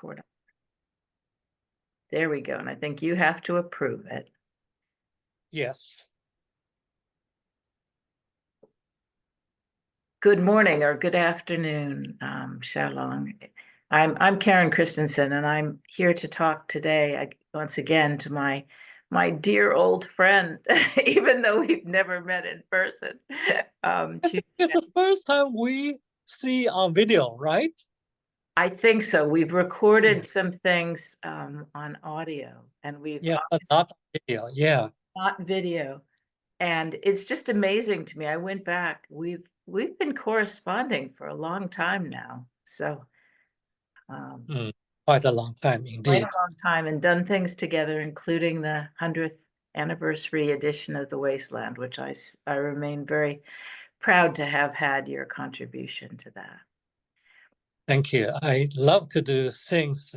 recording. There we go. And I think you have to approve it. Yes. Good morning or good afternoon, Xiaolong. I'm Karen Christensen, and I'm here to talk today once again to my dear old friend, even though we've never met in person. It's the first time we see on video, right? I think so. We've recorded some things on audio, and we've but not video. Yeah, not video, and it's just amazing to me. I went back. We've been corresponding for a long time now, so quite a long time indeed. Quite a long time, and done things together, including the 100th anniversary edition of The Wasteland, which I remain very proud to have had your contribution to that. Thank you. I love to do things,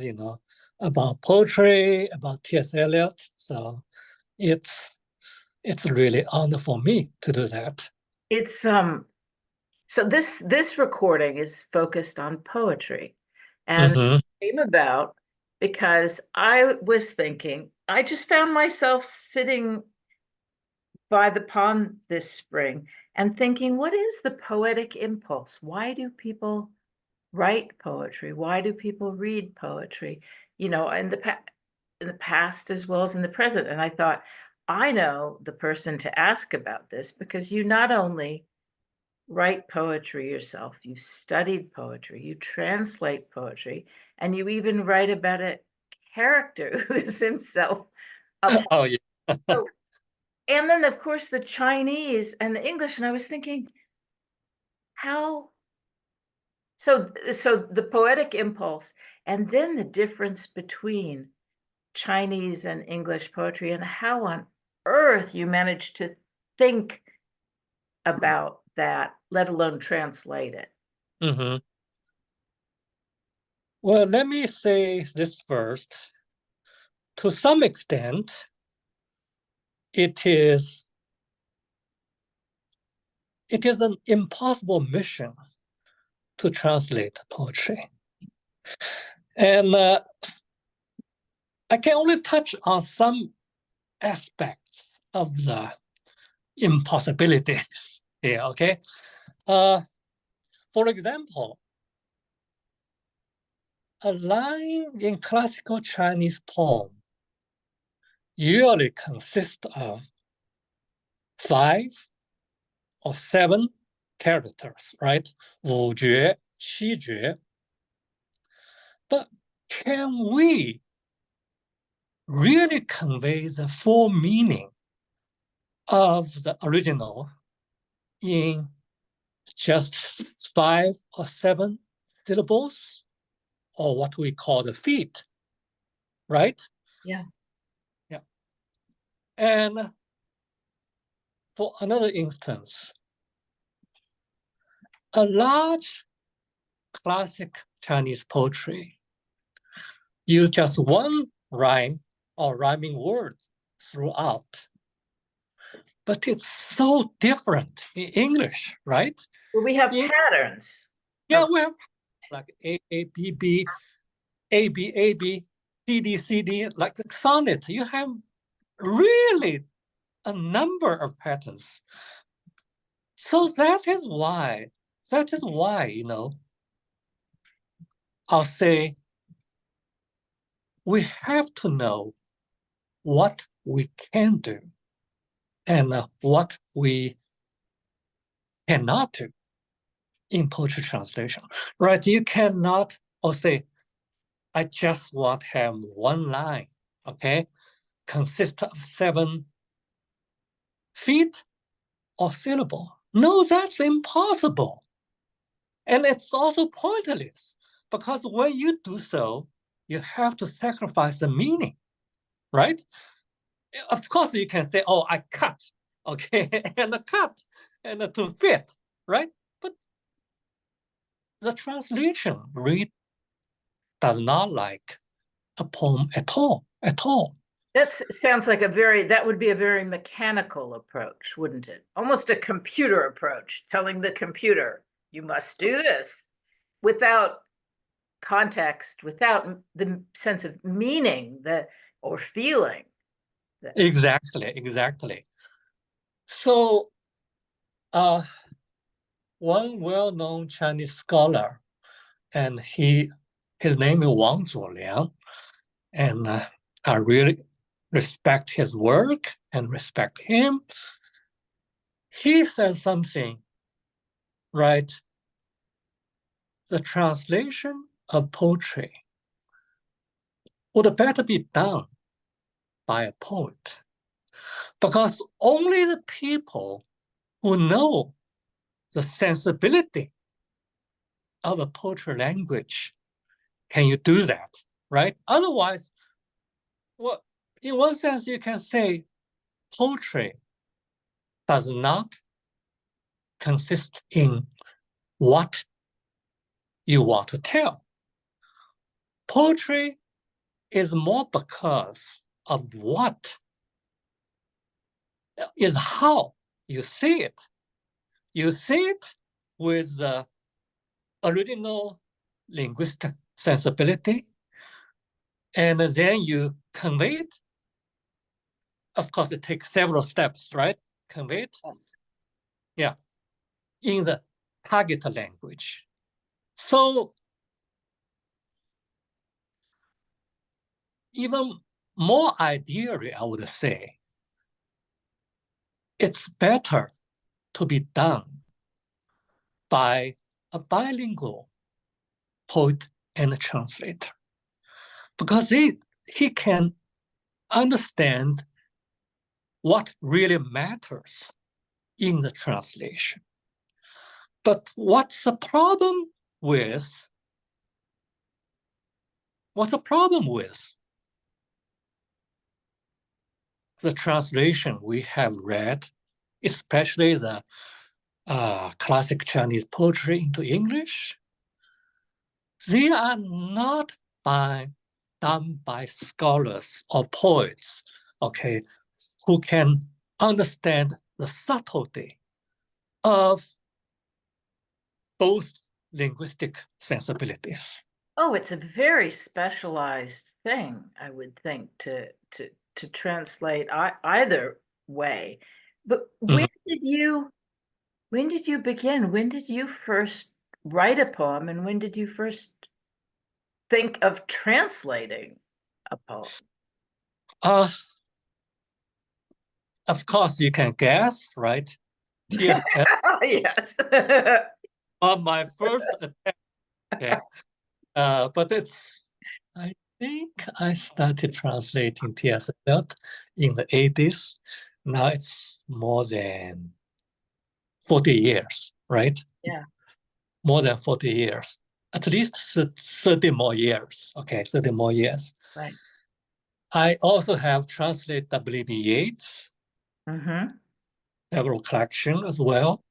about poetry, about T.S. Eliot. So it's really honor for me to do that. It's so this recording is focused on poetry, and it came about because I was thinking, I just found myself sitting by the pond this spring and thinking, what is the poetic impulse? Why do people write poetry? Why do people read poetry? In the past as well as in the present. And I thought, I know the person to ask about this, because you not only write poetry yourself, you studied poetry, you translate poetry, and you even write about a character who is himself a poet. So, and then of course the Chinese and the English, and I was thinking, how so the poetic impulse, and then the difference between Chinese and English poetry, and how on earth you managed to think about that, let alone translate it. Well, let me say this first. To some extent, it is an impossible mission to translate poetry. And I can only touch on some aspects of the impossibilities here, okay? For example, a line in classical Chinese poem usually consists of 5 or 7 characters, right? 五绝, 七绝. But can we really convey the full meaning of the original in just 5 or 7 syllables, or what we call the feet, right? Yeah. And for another instance, a large classic Chinese poetry use just one rhyme or rhyming word throughout. But it's so different in English, right? Well, we have patterns. Yeah, we have like A, B, B, A, B, A, B, C, D, C, D, like the sonnet. You have really a number of patterns. So that is why, I'll say we have to know what we can do and what we cannot do in poetry translation, right? You cannot say, I just want to have one line, okay? Consist of 7 feet or syllable. No, that's impossible. And it's also pointless, because when you do so, you have to sacrifice the meaning, right? Of course, you can say, oh, I cut, okay, and cut, and to fit, right? But the translation really does not like a poem at all. That sounds like that would be a very mechanical approach, wouldn't it? Almost a computer approach, telling the computer, you must do this, without context, without the sense of meaning or feeling. Exactly. So, one well-known Chinese scholar, and his name is Wang Zuoliang, and I really respect his work and respect him. He said something, right? The translation of poetry would better be done by a poet, because only the people who know the sensibility of a poetry language can you do that, right? Otherwise, well, in one sense, you can say poetry does not consist in what you want to tell. Poetry is more because of what is how you see it. You see it with the original linguistic sensibility, and then you convey it. Of course, it takes several steps, right? Convey it, yeah, in the target language. So even more ideally, I would say, it's better to be done by a bilingual poet and a translator, because he can understand what really matters in the translation. But what's the problem with the translation we have read, especially the classic Chinese poetry into English? They are not done by scholars or poets, okay, who can understand the subtlety of both linguistic sensibilities. Oh, it's a very specialized thing, I would think, to translate either way. But when did you begin? When did you first write a poem, and when did you first think of translating a poem? Of course, you can guess, right? Yes. Yes. On my first attempt, yeah. But I think I started translating T.S. Eliot in the 80s. Now it's more than 40 years, right? Yeah. More than 40 years. At least 30 more years. Okay, 30 more years. Right. I also have translated W.B. Yeats, several collections as well.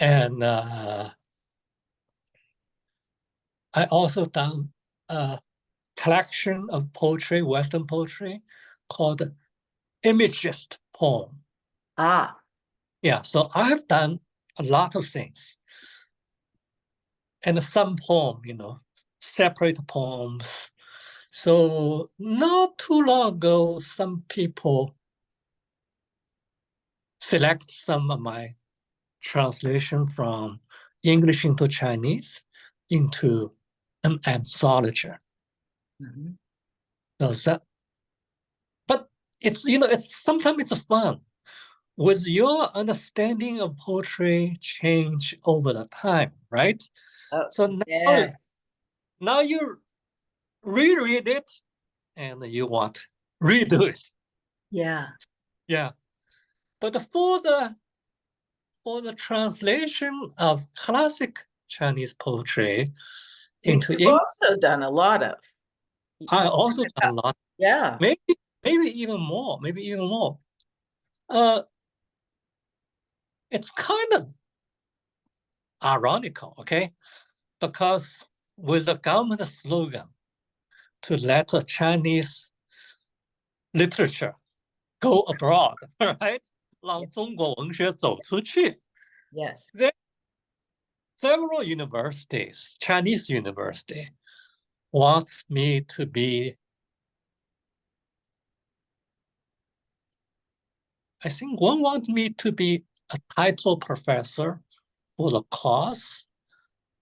And I also done a collection of poetry, Western poetry, called Imagist Poem. Yeah, so I've done a lot of things. And some poem, separate poems. So not too long ago, some people select some of my translation from English into Chinese into an anthology. So but it's sometimes it's fun. With your understanding of poetry change over the time, right? So now you reread it and you want to redo it. Yeah. But for the translation of classic Chinese poetry into English, also done a lot of. I also done a lot. Yeah. Maybe even more. It's kind of ironical, okay? Because with the government slogan to let the Chinese literature go abroad, right? 让中国文学走出去. Yes. There several universities, Chinese university, wants me to be, I think one wants me to be a title professor for the course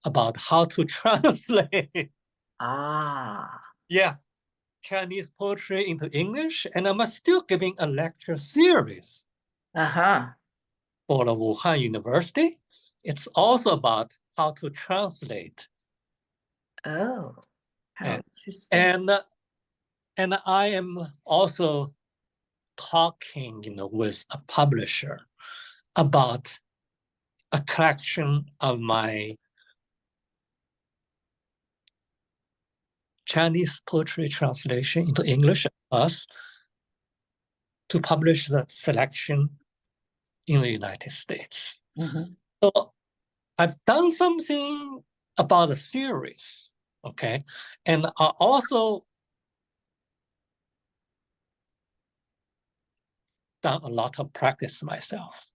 about how to translate. Yeah, Chinese poetry into English, and I'm still giving a lecture series for the Wuhan University. It's also about how to translate. Oh, how interesting. And I am also talking, with a publisher about a collection of my Chinese poetry translation into English, us to publish the selection in the United States. So I've done something about the series, okay? And I also done a lot of practice myself.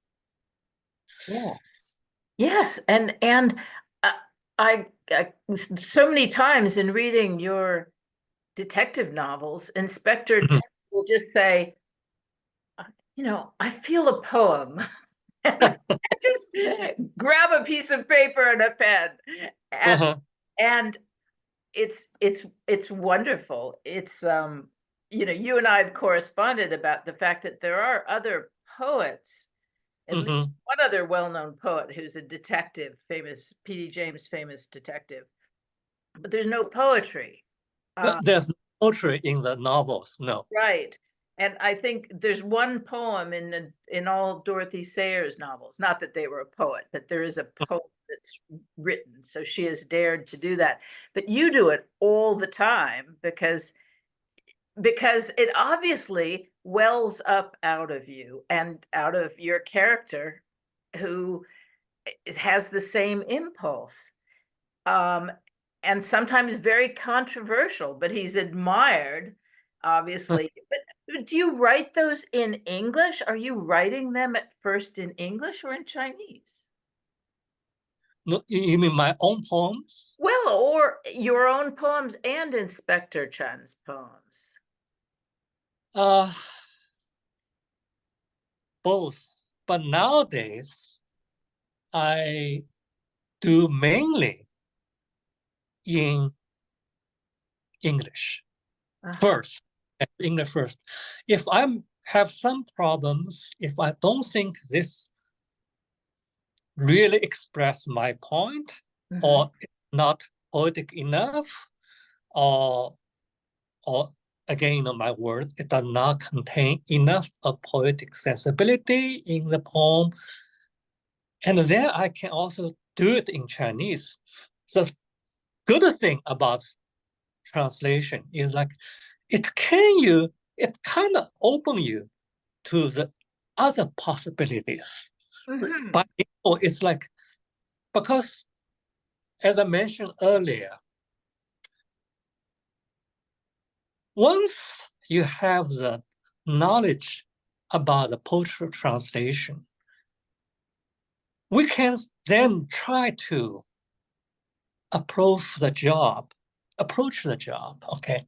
Yes, and I so many times in reading your detective novels, Inspector Chen will just say, I feel a poem. And just grab a piece of paper and a pen. And it's wonderful. It's you and I have corresponded about the fact that there are other poets, at least one other well-known poet who's a detective, famous P.D. James, famous detective, but there's no poetry. There's no poetry in the novels, no. Right. And I think there's one poem in all Dorothy Sayers novels, not that they were a poet, but there is a poem that's written, so she has dared to do that. But you do it all the time because it obviously wells up out of you and out of your character, who has the same impulse, and sometimes very controversial, but he's admired, obviously. But do you write those in English? Are you writing them at first in English or in Chinese? No, you mean my own poems? Well, or your own poems and Inspector Chen's poems. Both. But nowadays, I do mainly in English first. English first. If I have some problems, if I don't think this really express my point, or not poetic enough, or again, my word, it does not contain enough of poetic sensibility in the poem. And then I can also do it in Chinese. The good thing about translation is like it kind of open you to the other possibilities. But it's like, because as I mentioned earlier, once you have the knowledge about the poetry translation, we can then try to approach the job, okay,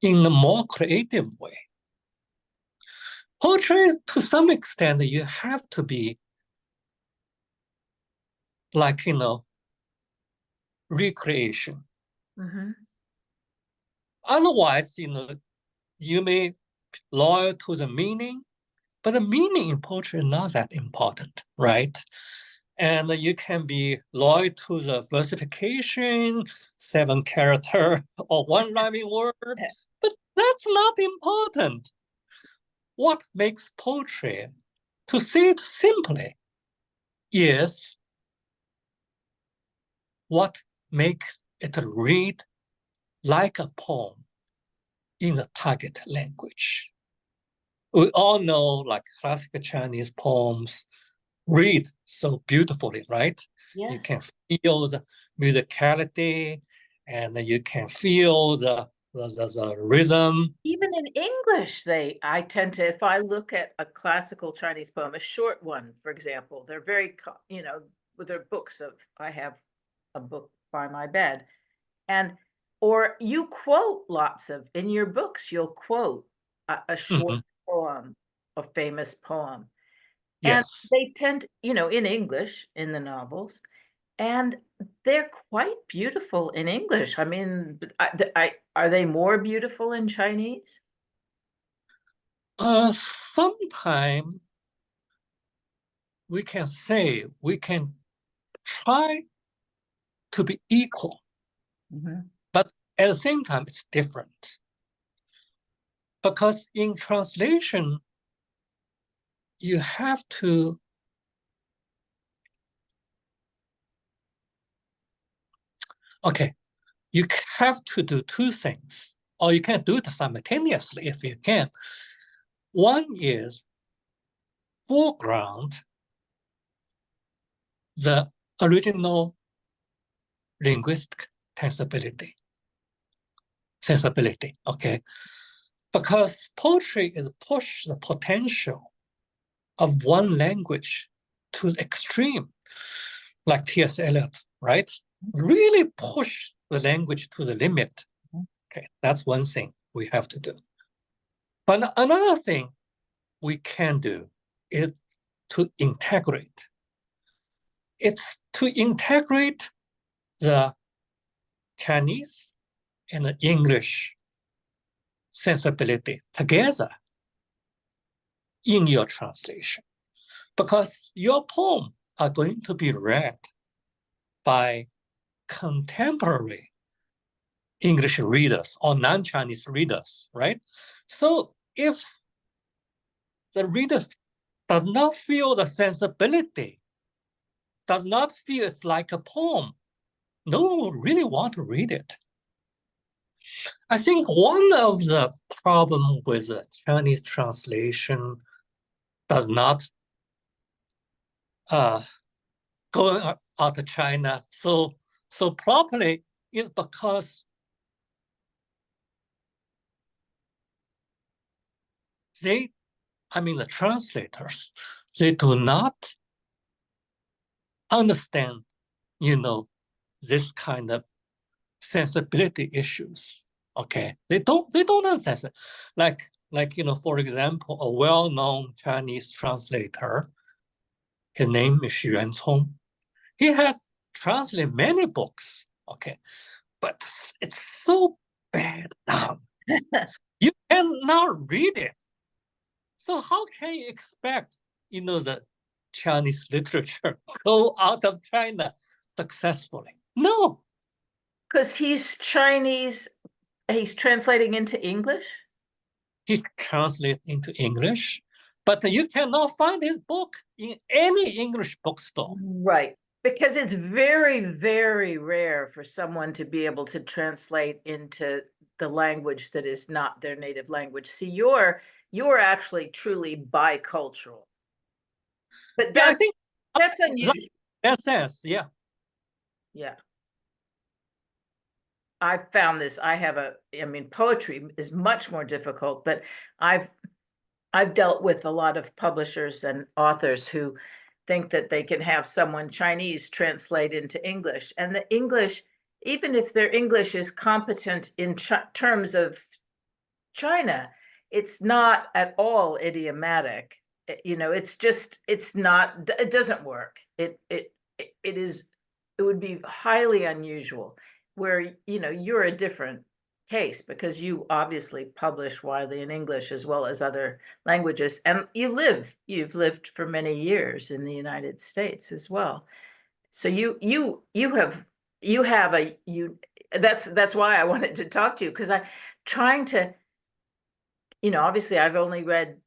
in a more creative way. Poetry, to some extent, you have to be like, recreation. Otherwise, you may be loyal to the meaning, but the meaning in poetry is not that important, right? And you can be loyal to the versification, 7 character or 1 rhyming word, but that's not important. What makes poetry, to say it simply, is what makes it read like a poem in the target language. We all know, like, classical Chinese poems read so beautifully, right? Yes. You can feel the musicality, and you can feel the rhythm. Even in English, I tend to, if I look at a classical Chinese poem, a short one, for example, they're very, with their books of, I have a book by my bed, and or you quote lots of, in your books, you'll quote a short poem, a famous poem. And Yes. they tend, in English, in the novels, and they're quite beautiful in English. I mean, are they more beautiful in Chinese? Sometimes we can say we can try to be equal, but at the same time, it's different. Because in translation, you have to you have to do two things, or you can do it simultaneously if you can. One is foreground the original linguistic sensibility, okay? Because poetry is push the potential of one language to the extreme, like T.S. Eliot, right? Really push the language to the limit. Okay, that's one thing we have to do. But another thing we can do is to integrate. It's to integrate the Chinese and the English sensibility together in your translation, because your poem are going to be read by contemporary English readers or non-Chinese readers, right? So if the reader does not feel the sensibility, does not feel it's like a poem, no one will really want to read it. I think one of the problems with the Chinese translation does not going out of China so properly is because the translators, they do not understand, this kind of sensibility issues. Okay, they don't understand it. Like for example, a well-known Chinese translator, his name is Xu Yuancong. He has translated many books. Okay, but it's so bad now. You cannot read it. So how can you expect, the Chinese literature go out of China successfully? No. Because he's Chinese, he's translating into English? He translates into English, but you cannot find his book in any English bookstore. Right. Because it's very, very rare for someone to be able to translate into the language that is not their native language. See, you're actually truly bicultural. But Yeah, I think that's unusual. That sense, yeah. Yeah. I've found this. Poetry is much more difficult, but I've dealt with a lot of publishers and authors who think that they can have someone Chinese translate into English. And the English, even if their English is competent in terms of China, it's not at all idiomatic. It's not, it doesn't work. It would be highly unusual, where, you're a different case because you obviously publish widely in English as well as other languages, and you've lived for many years in the United States as well. So that's why I wanted to talk to you, because I'm trying to, obviously I've only read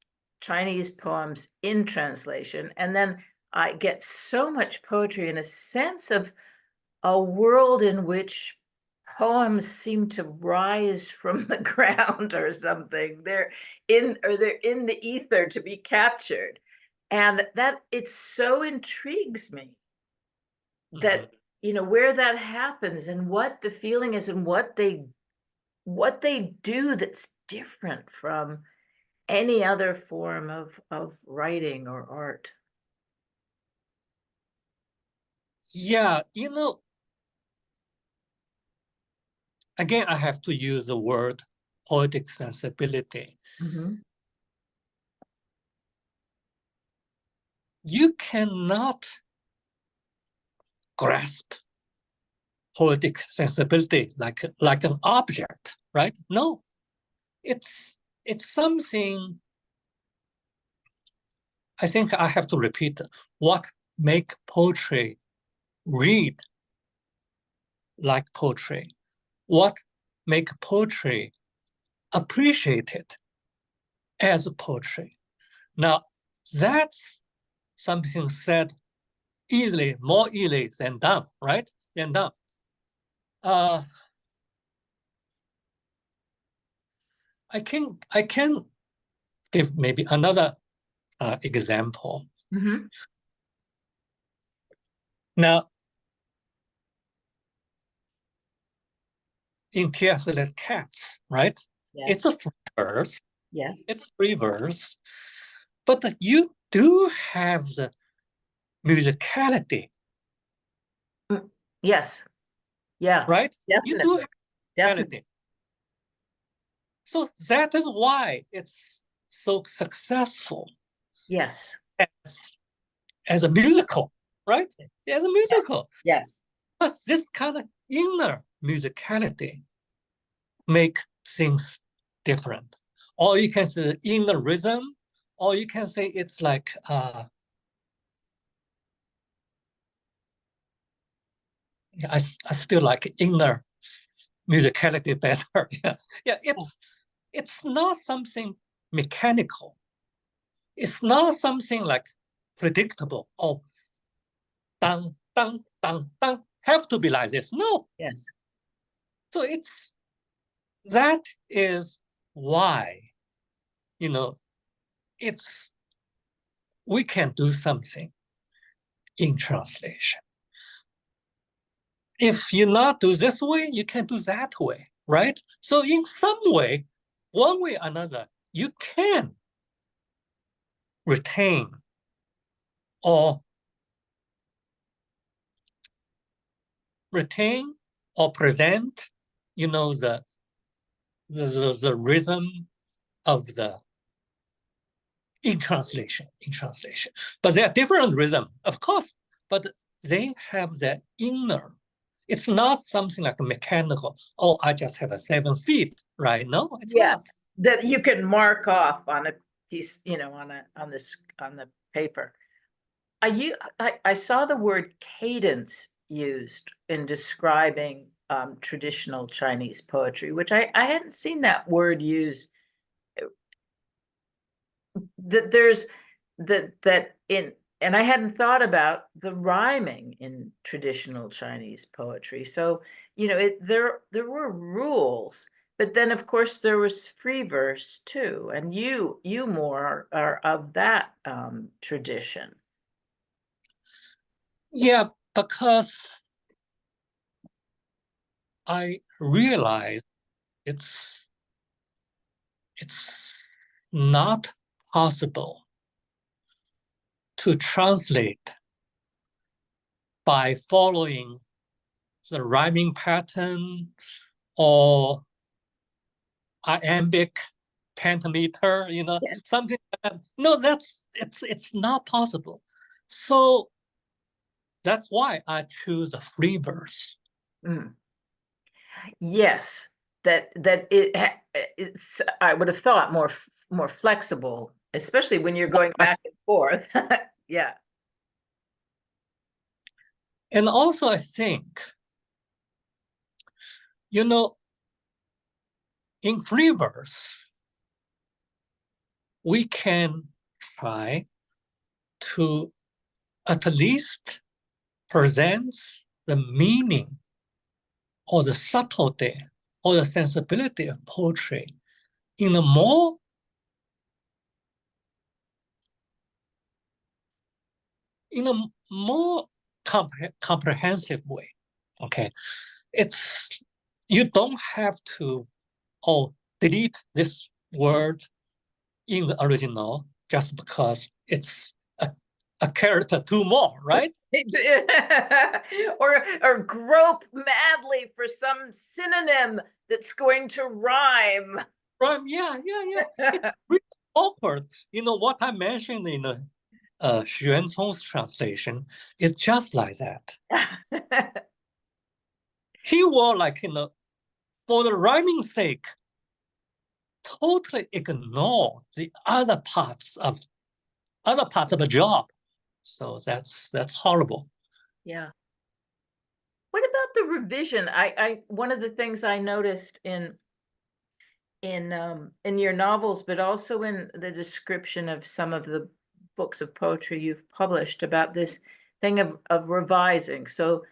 Chinese poems in translation, and then I get so much poetry in a sense of a world in which poems seem to rise from the ground or something. They're in the ether to be captured. And that it so intrigues me that, where that happens and what the feeling is and what they do that's different from any other form of writing or art. Yeah, again, I have to use the word poetic sensibility. You cannot grasp poetic sensibility like an object, right? No, it's something. I think I have to repeat what make poetry read like poetry, what make poetry appreciated as poetry. Now, that's something said easily, more easily than done, right? Than done. I can give maybe another example. Now, in T.S. Eliot Cats, right? Yes. It's a free verse. Yes. It's free verse, but you do have the musicality. Yes. Yeah. Right? Definitely. You do have Definitely. musicality. So that is why it's so successful. Yes. As a musical, right? As a musical. Yes. But this kind of inner musicality make things different. Or you can say inner rhythm, or you can say it's like I still like inner musicality better. It's not something mechanical. It's not something like predictable. Oh, dang, dang, dang, dang, have to be like this. No. Yes. So that is why, we can do something in translation. If you not do this way, you can do that way, right? So in some way, one way or another, you can retain or present, the rhythm of the in translation. But they are different rhythm, of course, but they have that inner. It's not something like a mechanical, oh, I just have a 7 feet, right? No, it's not. That you can mark off on a piece, on the paper. I saw the word cadence used in describing traditional Chinese poetry, which I hadn't seen that word used. That there's that in, and I hadn't thought about the rhyming in traditional Chinese poetry. So, there were rules, but then of course there was free verse too. And you more are of that tradition. Yeah, because I realize it's not possible to translate by following the rhyming pattern or iambic pentameter, Yes. something like that. No, it's not possible. So that's why I choose a free verse. Yes, it's, I would have thought more flexible, especially when you're going back and forth. Yeah. And also, I think, in free verse, we can try to at least present the meaning or the subtlety or the sensibility of poetry in a more comprehensive way. Okay, you don't have to delete this word in the original just because it's a character two more, right? or grope madly for some synonym that's going to rhyme. Right? Yeah. It's really awkward. What I mentioned in Xuan Cong's translation is just like that. He will for the rhyming sake, totally ignore the other parts of the job. So that's horrible. Yeah. What about the revision? I one of the things I noticed in your novels, but also in the description of some of the books of poetry you've published about this thing of revising. So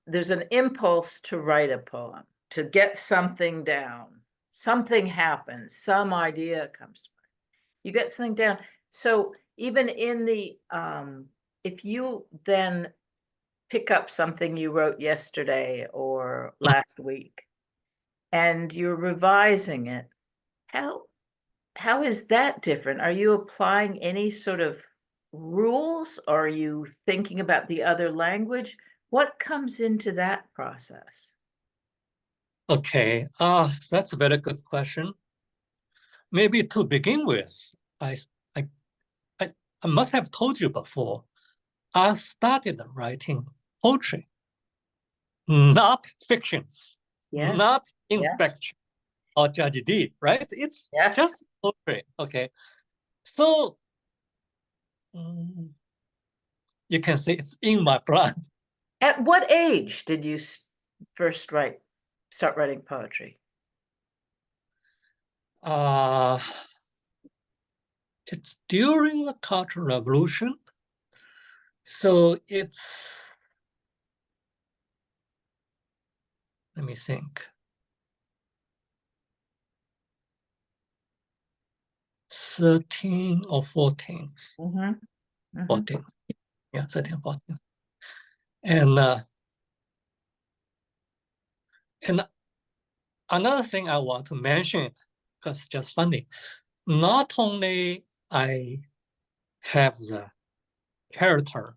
there's an impulse to write a poem, to get something down. Something happens, some idea comes to mind. You get something down. So even in the if you then pick up something you wrote yesterday or last week and you're revising it, how is that different? Are you applying any sort of rules? Are you thinking about the other language? What comes into that process? Okay, that's a very good question. Maybe to begin with, I must have told you before, I started writing poetry, not fictions, Yes. not inspection or Judge D, right? It's just poetry, okay? So you can say it's in my blood. At what age did you first start writing poetry? It's during the Cultural Revolution. So let me think. 13 or 14. 14. Yeah, 13, 14. And another thing I want to mention, because it's just funny, not only I have the character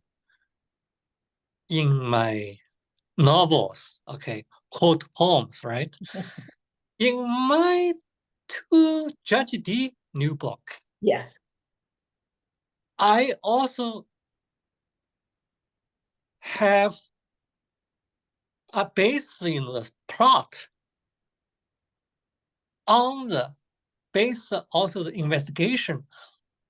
in my novels, okay, quote poems, right? In my two Judge D new book, yes, I also have a base in the plot on the base, also the investigation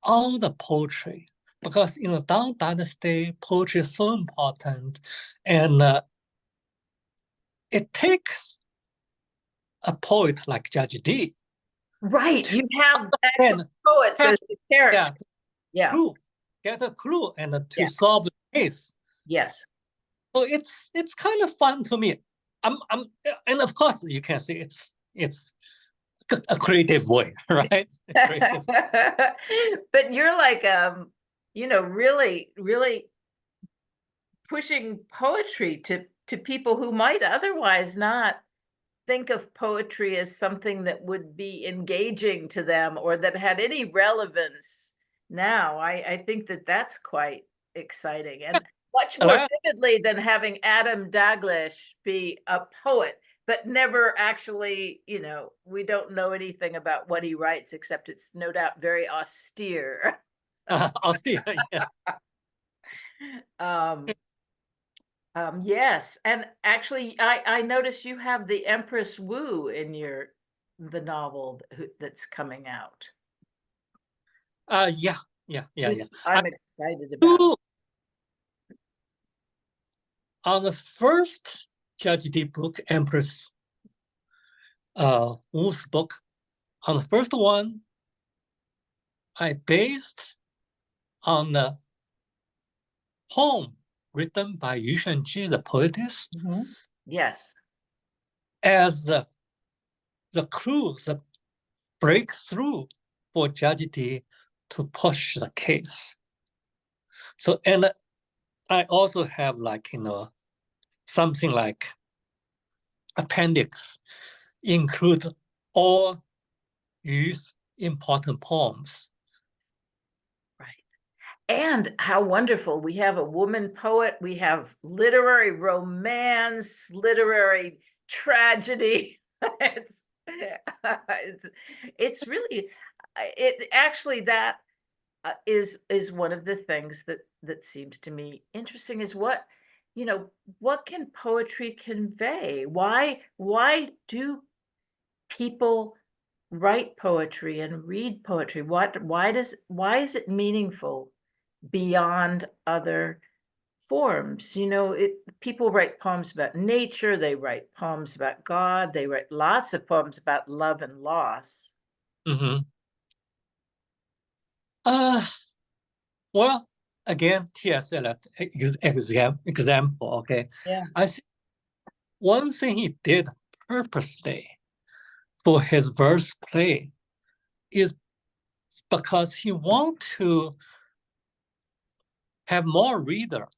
on the poetry, because in the Tang Dynasty, poetry is so important, and it takes a poet like Judge D. Right, you have actual poets as the character. Yeah. Get a clue and to solve the case. Yes. So it's kind of fun to me. And of course you can say it's a creative way, right? But you're like really, really pushing poetry to people who might otherwise not think of poetry as something that would be engaging to them or that had any relevance now. I think that that's quite exciting and much more vividly than having Adam Daglish be a poet, but never actually, we don't know anything about what he writes, except it's no doubt very austere. Austere, yeah. Yes, and actually, I noticed you have the Empress Wu in the novel that's coming out. Yeah. I'm excited about it. On the first Judge D book, Empress Wu's book, on the first one, I based on the poem written by Yu Shenji, the poetess. Yes. As the clue, the breakthrough for Judge D to push the case. So, and I also have something like appendix, include all Yu's important poems. Right. And how wonderful. We have a woman poet, we have literary romance, literary tragedy. It's really, it actually, that is one of the things that seems to me interesting, is what, what can poetry convey? Why do people write poetry and read poetry? Why is it meaningful beyond other forms? People write poems about nature, they write poems about God, they write lots of poems about love and loss. Well, again, T.S. Eliot example, okay? Yeah. I think one thing he did purposely for his verse play is because he want to have more reader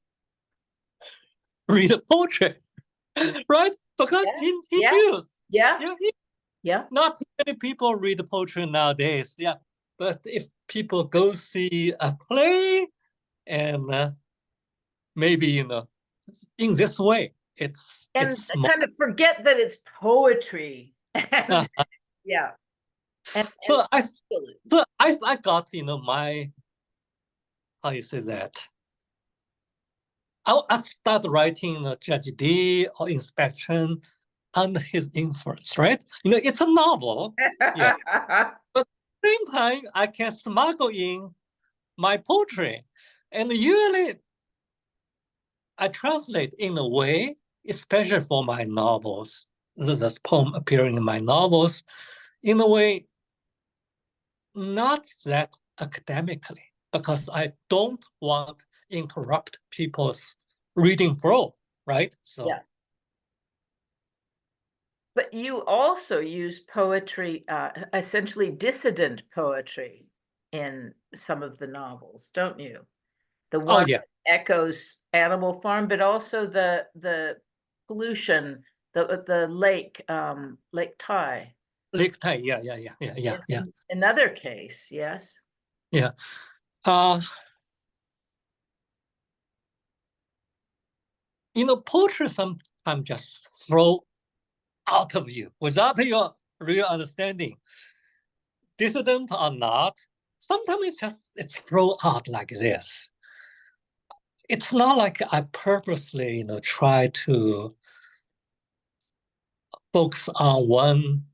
read poetry, right? Because he knew, not too many people read poetry nowadays, but if people go see a play, and maybe in this way, it's kind of forget that it's poetry. And, yeah. So I got my, how you say that, I start writing Judge D or Inspection under his influence, right? It's a novel, but at the same time I can smuggle in my poetry, and usually I translate in a way, especially for my novels, this poem appearing in my novels, in a way not that academically, because I don't want to interrupt people's reading flow, right? So, but you also use poetry, essentially dissident poetry, in some of the novels, don't you? The one that echoes Animal Farm, but also the pollution, the lake, Lake Tai. Lake Tai, yeah. Another case, yes. Yeah. Poetry sometimes just throw out of you without your real understanding. Dissident or not, sometimes it's thrown out like this. It's not like I purposely, try to focus on one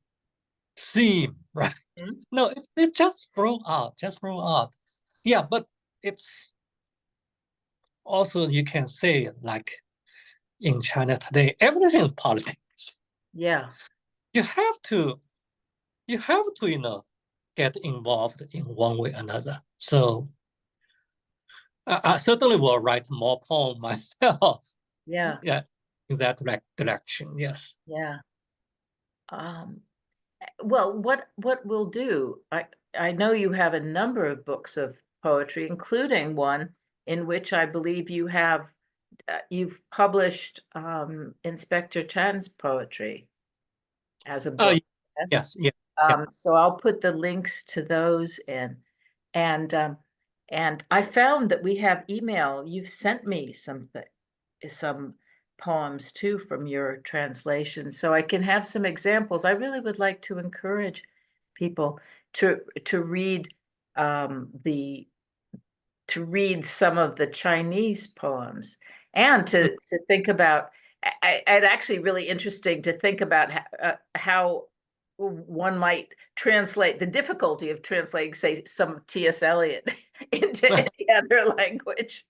theme, right? No, it's just thrown out. Yeah, but it's also, you can say, like in China today, everything is politics. Yeah. You have to, get involved in one way or another. So I certainly will write more poems myself. Yeah. In that direction, yes. Yeah. Well, what we'll do, I know you have a number of books of poetry, including one in which I believe you've published Inspector Chan's poetry as a book. Yes. So I'll put the links to those in, and I found that we have email. You've sent me some poems too from your translation, so I can have some examples. I really would like to encourage people to read some of the Chinese poems, and to think about. It's actually really interesting to think about how one might translate, the difficulty of translating, say, some of T.S. Eliot into any other language.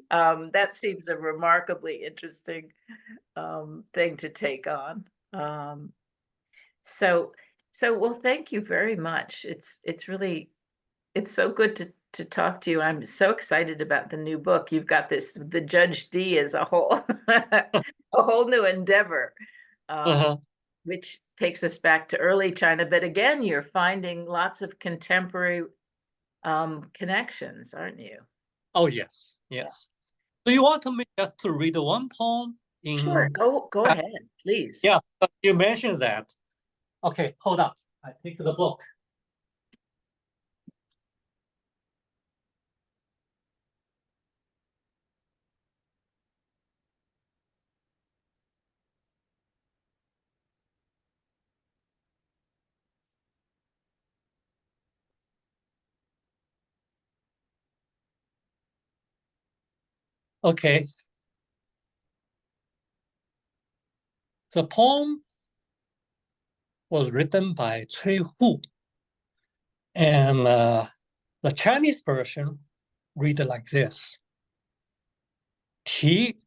That seems a remarkably interesting thing to take on. So well, thank you very much. It's really, it's so good to talk to you. I'm so excited about the new book. You've got the Judge D as a whole a whole new endeavor, which takes us back to early China. But again, you're finding lots of contemporary connections, aren't you? Oh, yes. Do you want me just to read one poem? Sure, go ahead, please. Yeah, you mentioned that. Okay, hold on. I take the book. Okay. The poem was written by Cui Hu, and the Chinese version read like this: 题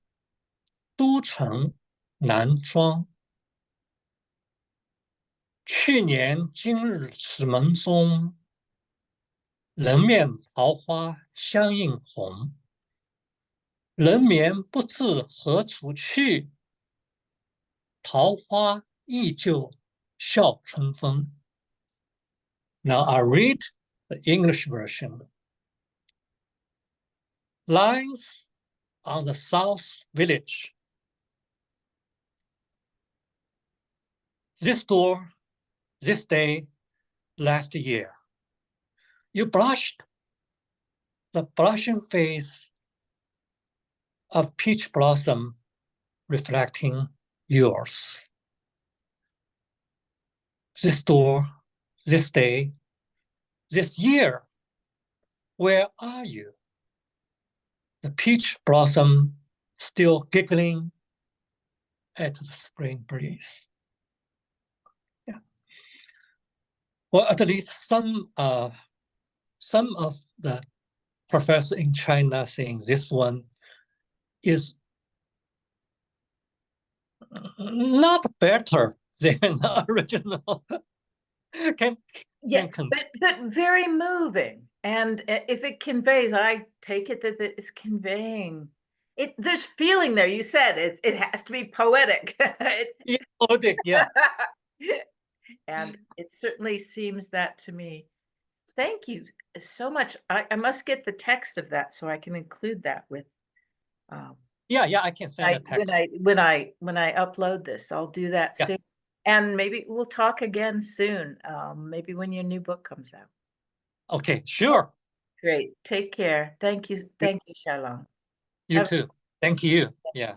都城南庄，去年今日此门中，人面桃花相映红。人面不知何处去，桃花依旧笑春风。Now I read the English version. Lines on the South Village. This door, this day, last year. You blushed the blushing face of peach blossom reflecting yours. This door, this day, this year, where are you? The peach blossom still giggling at the spring breeze. Yeah. Well, at least some of the professors in China saying this one is not better than the original. But very moving. And if it conveys, I take it that it's conveying it. There's feeling there. You said it has to be poetic. Yeah, poetic, yeah. And it certainly seems that to me. Thank you so much. I must get the text of that so I can include that with. Yeah, I can send a text. When I upload this, I'll do that soon. And maybe we'll talk again soon. Maybe when your new book comes out. Okay, sure. Great. Take care. Thank you. Thank you, Xiaolong. You too. Thank you. Yeah.